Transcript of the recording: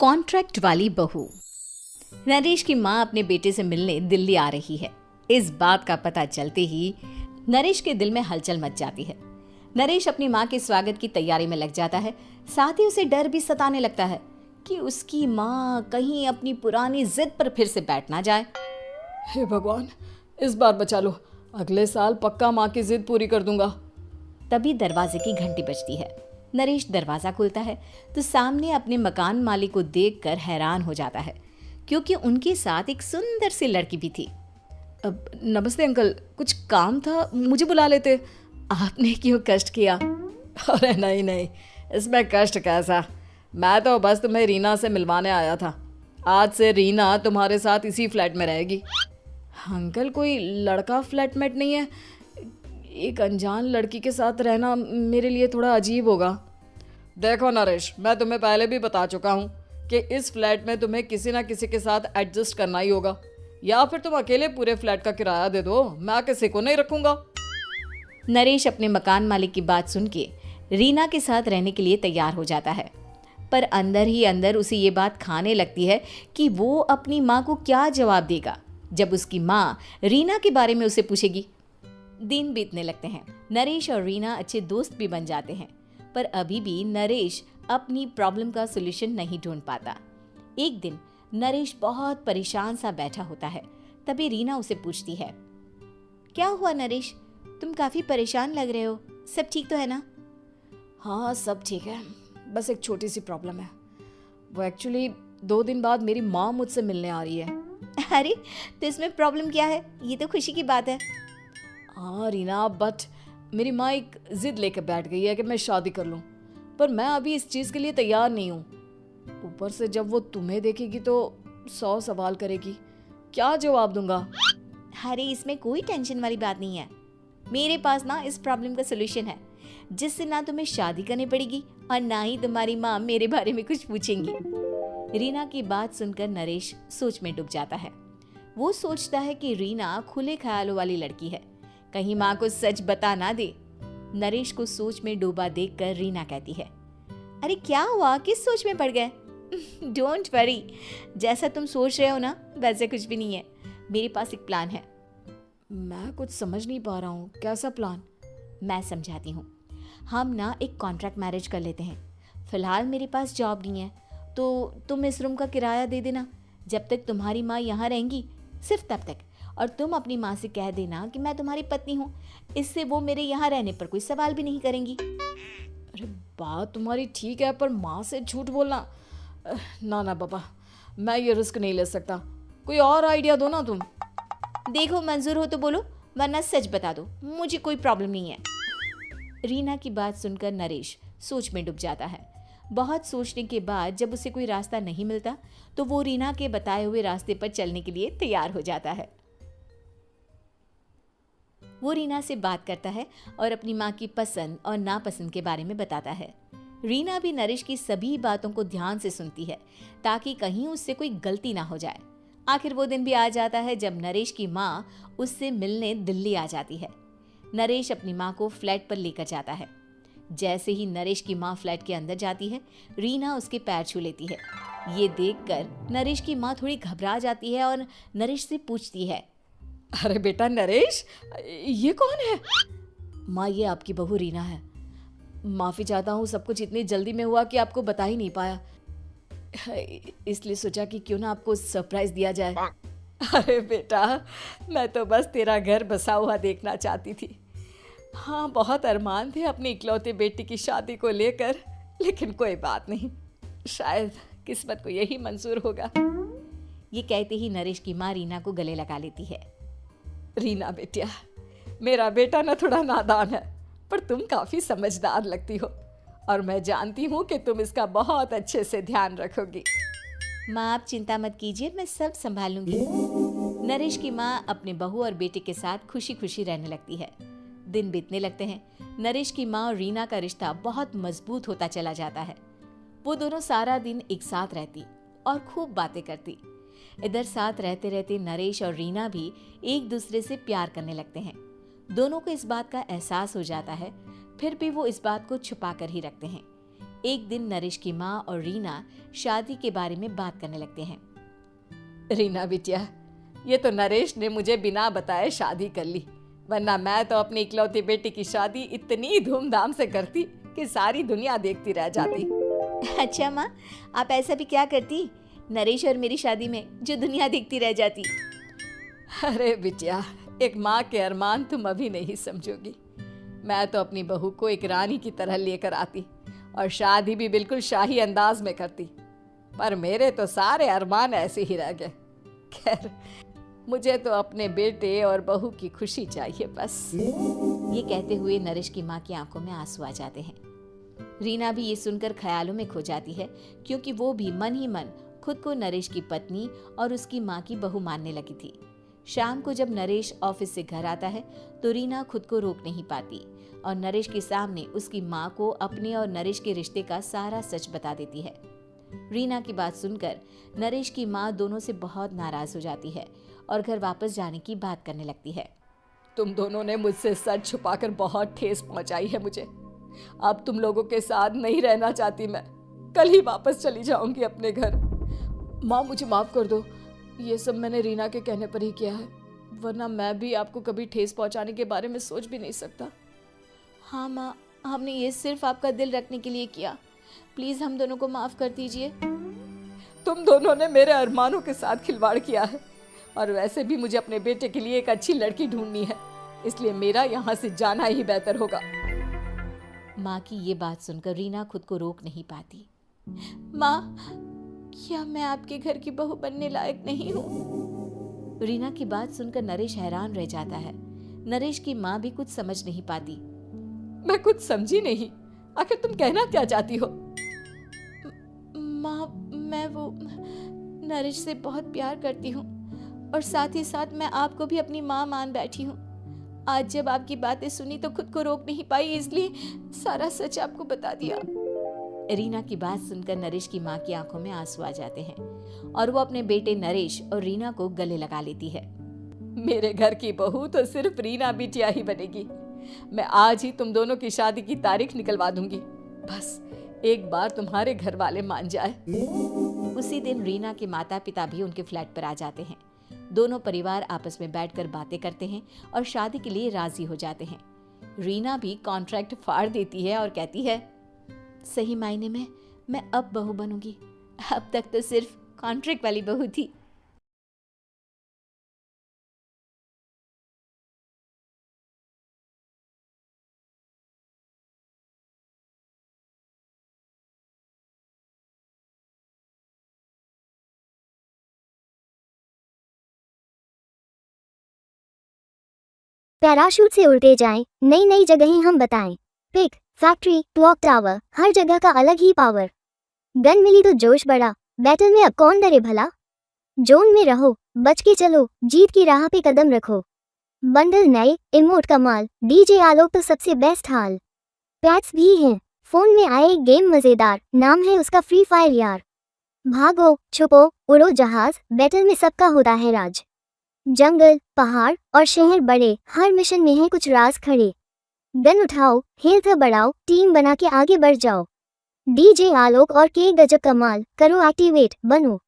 Contract वाली बहू। नरेश की माँ अपने बेटे से मिलने दिल्ली आ रही है। इस बात का पता चलते ही नरेश के दिल में हलचल मच जाती है। नरेश अपनी माँ के स्वागत की तैयारी में लग जाता है। साथ ही उसे डर भी सताने लगता है कि उसकी माँ कहीं अपनी पुरानी जिद पर फिर से बैठ ना जाए। हे भगवान, इस बार बचा लो, अगले साल पक्का माँ की जिद पूरी कर दूंगा। तभी दरवाजे की घंटी बजती है। नरेश दरवाजा खोलता है तो सामने अपने मकान मालिक को देखकर हैरान हो जाता है, क्योंकि उनके साथ एक सुंदर सी लड़की भी थी। अब नमस्ते अंकल, कुछ काम था, मुझे बुला लेते। आपने क्यों कष्ट किया? अरे नहीं नहीं, इसमें कष्ट कैसा, मैं तो बस तुम्हें रीना से मिलवाने आया था। आज से रीना तुम्हारे साथ इसी फ्लैट में रहेगी। अंकल, कोई लड़का फ्लैटमेट नहीं है? एक अनजान लड़की के साथ रहना मेरे लिए थोड़ा अजीब होगा। देखो नरेश, मैं तुम्हें पहले भी बता चुका हूँ कि इस फ्लैट में तुम्हें किसी ना किसी के साथ एडजस्ट करना ही होगा, या फिर तुम अकेले पूरे फ्लैट का किराया दे दो, मैं किसी को नहीं रखूंगा। नरेश अपने मकान मालिक की बात सुन के रीना के साथ रहने के लिए तैयार हो जाता है, पर अंदर ही अंदर उसे ये बात खाने लगती है कि वो अपनी माँ को क्या जवाब देगा जब उसकी माँ रीना के बारे में उसे पूछेगी। दिन बीतने लगते हैं। नरेश और रीना अच्छे दोस्त भी बन जाते हैं, पर अभी भी नरेश अपनी प्रॉब्लम का सॉल्यूशन नहीं ढूंढ पाता। एक दिन नरेश बहुत परेशान सा बैठा होता है। तभी रीना उसे पूछती है, क्या हुआ नरेश, तुम काफी परेशान लग रहे हो, सब ठीक तो है ना? हाँ सब ठीक है, बस एक छोटी सी प्रॉब्लम है। वो एक्चुअली 2 दिन बाद मेरी माँ मुझसे मिलने आ रही है। अरे तो इसमें प्रॉब्लम क्या है, ये तो खुशी की बात है। हाँ रीना, बट मेरी माँ एक जिद लेकर बैठ गई है कि मैं शादी कर लूँ, पर मैं अभी इस चीज़ के लिए तैयार नहीं हूँ। ऊपर से जब वो तुम्हें देखेगी तो 100 सवाल करेगी, क्या जवाब दूंगा? अरे इसमें कोई टेंशन वाली बात नहीं है, मेरे पास ना इस प्रॉब्लम का सलूशन है, जिससे ना तुम्हें शादी करनी पड़ेगी और ना ही तुम्हारी माँ मेरे बारे में कुछ पूछेंगी। रीना की बात सुनकर नरेश सोच में डूब जाता है। वो सोचता है कि रीना खुले ख्यालों वाली लड़की है, कहीं माँ को सच बता ना दे। नरेश को सोच में डूबा देखकर रीना कहती है, अरे क्या हुआ, किस सोच में पड़ गए? डोंट वरी, जैसा तुम सोच रहे हो ना वैसे कुछ भी नहीं है, मेरे पास एक प्लान है। मैं कुछ समझ नहीं पा रहा हूँ, कैसा प्लान? मैं समझाती हूँ। हम ना एक कॉन्ट्रैक्ट मैरिज कर लेते हैं। फिलहाल मेरे पास जॉब नहीं है, तो तुम इस रूम का किराया दे देना जब तक तुम्हारी माँ यहाँ रहेंगी, सिर्फ तब तक। और तुम अपनी माँ से कह देना कि मैं तुम्हारी पत्नी हूँ, इससे वो मेरे यहाँ रहने पर कोई सवाल भी नहीं करेंगी। अरे बात तुम्हारी ठीक है, पर माँ से झूठ बोलना, ना ना बाबा, मैं ये रिस्क नहीं ले सकता। कोई और आइडिया दो ना तुम। देखो मंजूर हो तो बोलो, वरना सच बता दो, मुझे कोई प्रॉब्लम नहीं है। रीना की बात सुनकर नरेश सोच में डूब जाता है। बहुत सोचने के बाद जब उसे कोई रास्ता नहीं मिलता तो वो रीना के बताए हुए रास्ते पर चलने के लिए तैयार हो जाता है। वो रीना से बात करता है और अपनी माँ की पसंद और नापसंद के बारे में बताता है। रीना भी नरेश की सभी बातों को ध्यान से सुनती है, ताकि कहीं उससे कोई गलती ना हो जाए। आखिर वो दिन भी आ जाता है जब नरेश की माँ उससे मिलने दिल्ली आ जाती है। नरेश अपनी माँ को फ्लैट पर लेकर जाता है। जैसे ही नरेश की माँ फ्लैट के अंदर जाती है, रीना उसके पैर छू लेती है। ये देखकर नरेश की माँ थोड़ी घबरा जाती है और नरेश से पूछती है, अरे बेटा नरेश, ये कौन है? माँ, ये आपकी बहू रीना है। माफ़ी चाहता हूँ, सब कुछ इतनी जल्दी में हुआ कि आपको बता ही नहीं पाया, इसलिए सोचा कि क्यों ना आपको सरप्राइज दिया जाए। अरे बेटा, मैं तो बस तेरा घर बसा हुआ देखना चाहती थी। हाँ, बहुत अरमान थे अपनी इकलौते बेटी की शादी को लेकर, लेकिन कोई बात नहीं, शायद किस्मत को यही मंजूर होगा। ये कहते ही नरेश की माँ रीना को गले लगा लेती है। रीना बेटिया, मेरा बेटा ना थोड़ा नादान है, पर तुम काफ़ी समझदार लगती हो, और मैं जानती हूँ कि तुम इसका बहुत अच्छे से ध्यान रखोगी। माँ आप चिंता मत कीजिए, मैं सब संभाल लूंगी। नरेश की माँ अपने बहू और बेटे के साथ खुशी खुशी रहने लगती है। दिन बीतने लगते हैं। नरेश की माँ और रीना का रिश्ता बहुत मजबूत होता चला जाता है। वो दोनों सारा दिन एक साथ रहती और खूब बातें करती। इधर साथ रहते रहते नरेश और रीना भी एक दूसरे से प्यार करने लगते हैं। दोनों को इस बात का एहसास हो जाता है, फिर भी वो इस बात को छुपा कर ही रखते हैं। एक दिन नरेश की माँ और रीना शादी के बारे में बात करने लगते हैं। रीना बिटिया, ये तो नरेश ने मुझे बिना बताए शादी कर ली, वरना मैं तो अपनी इकलौती बेटी की शादी इतनी धूमधाम से करती कि सारी दुनिया देखती रह जाती। अच्छा माँ, आप ऐसा भी क्या करती नरेश और मेरी शादी में जो दुनिया देखती रह जाती? अरे बिटिया, एक माँ के अरमान तुम अभी नहीं समझोगी। मैं तो अपनी बहू को एक रानी की तरह लेकर आती और शादी भी बिल्कुल शाही अंदाज में करती, पर मेरे तो सारे अरमान ऐसे ही रह गए। खैर, मुझे तो अपने बेटे और बहू की खुशी चाहिए बस। ये कहते हुए नरेश की माँ की आंखों में आंसू आ जाते हैं। रीना भी ये सुनकर ख्यालों में खो जाती है, क्योंकि वो भी मन ही मन खुद को नरेश की पत्नी और उसकी माँ की बहू मानने लगी थी। शाम को जब नरेश ऑफिस से घर आता है तो रीना खुद को रोक नहीं पाती और नरेश के सामने उसकी माँ को अपने और नरेश के रिश्ते का सारा सच बता देती है। रीना की बात सुनकर नरेश की माँ दोनों से बहुत नाराज हो जाती है और घर वापस जाने की बात करने लगती है। तुम दोनों ने मुझसे सच छुपाकर बहुत ठेस पहुंचाई है मुझे। अब तुम लोगों के साथ नहीं रहना चाहती मैं, कल ही वापस चली जाऊंगी अपने घर। माँ, मुझे माफ कर दो, ये सब मैंने रीना के कहने पर ही किया है, वरना मैं भी आपको कभी ठेस पहुंचाने के बारे में सोच भी नहीं सकता। हाँ माँ, हमने ये सिर्फ आपका दिल रखने के लिए किया, प्लीज हम दोनों को माफ कर दीजिए। तुम दोनों ने मेरे अरमानों के साथ खिलवाड़ किया है, और वैसे भी मुझे अपने बेटे के लिए एक अच्छी लड़की ढूंढनी है, इसलिए मेरा यहाँ से जाना ही बेहतर होगा। माँ की ये बात सुनकर रीना खुद को रोक नहीं पाती। माँ, क्या मैं आपके घर की बहू बनने लायक नहीं हूँ? रीना की बात सुनकर नरेश हैरान रह जाता है। नरेश की माँ भी कुछ समझ नहीं पाती। मैं कुछ समझी नहीं, आखिर तुम कहना क्या चाहती हो? माँ, मैं वो नरेश से बहुत प्यार करती हूँ और साथ ही साथ मैं आपको भी अपनी माँ मान बैठी हूँ। आज जब आपकी बातें सुनी तो खुद को रोक नहीं पाई, इसलिए सारा सच आपको बता दिया। रीना की बात सुनकर नरेश की माँ की आंखों में आंसू आ जाते हैं और वो अपने बेटे नरेश और रीना को गले लगा लेती है। मेरे घर की बहू तो सिर्फ रीना बिटिया ही बनेगी। मैं आज ही तुम दोनों की शादी की तारीख निकलवा दूंगी, बस एक बार तुम्हारे घर वाले मान जाए। उसी दिन रीना के माता पिता भी उनके फ्लैट पर आ जाते हैं। दोनों परिवार आपस में बैठकर बातें करते हैं और शादी के लिए राजी हो जाते हैं। रीना भी कॉन्ट्रैक्ट फाड़ देती है और कहती है, सही मायने में मैं अब बहू बनूंगी, अब तक तो सिर्फ कॉन्ट्रैक्ट वाली बहू थी। पैराशूट से उड़ते जाएं, नई नई जगहें हम बताएं। पिक, फैक्ट्री, क्लॉक टावर, हर जगह का अलग ही पावर। गन मिली तो जोश बढ़ा, बैटल में अब कौन डरे भला। जोन में रहो, बच के चलो, जीत की राह पे कदम रखो। बंडल नए, इमोट कमाल, डीजे आलोक तो सबसे बेस्ट हाल। पैक्स भी हैं, फोन में आए एक गेम मजेदार, नाम है उसका फ्री फायर यार। भागो, छुपो, उड़ो जहाज, बैटल में सबका होता है राज। जंगल, पहाड़ और शहर बड़े, हर मिशन में है कुछ राज खड़े। गन उठाओ, हेल्थ बढ़ाओ, टीम बना के आगे बढ़ जाओ। डीजे आलोक और के गजब कमाल, करो एक्टिवेट, बनो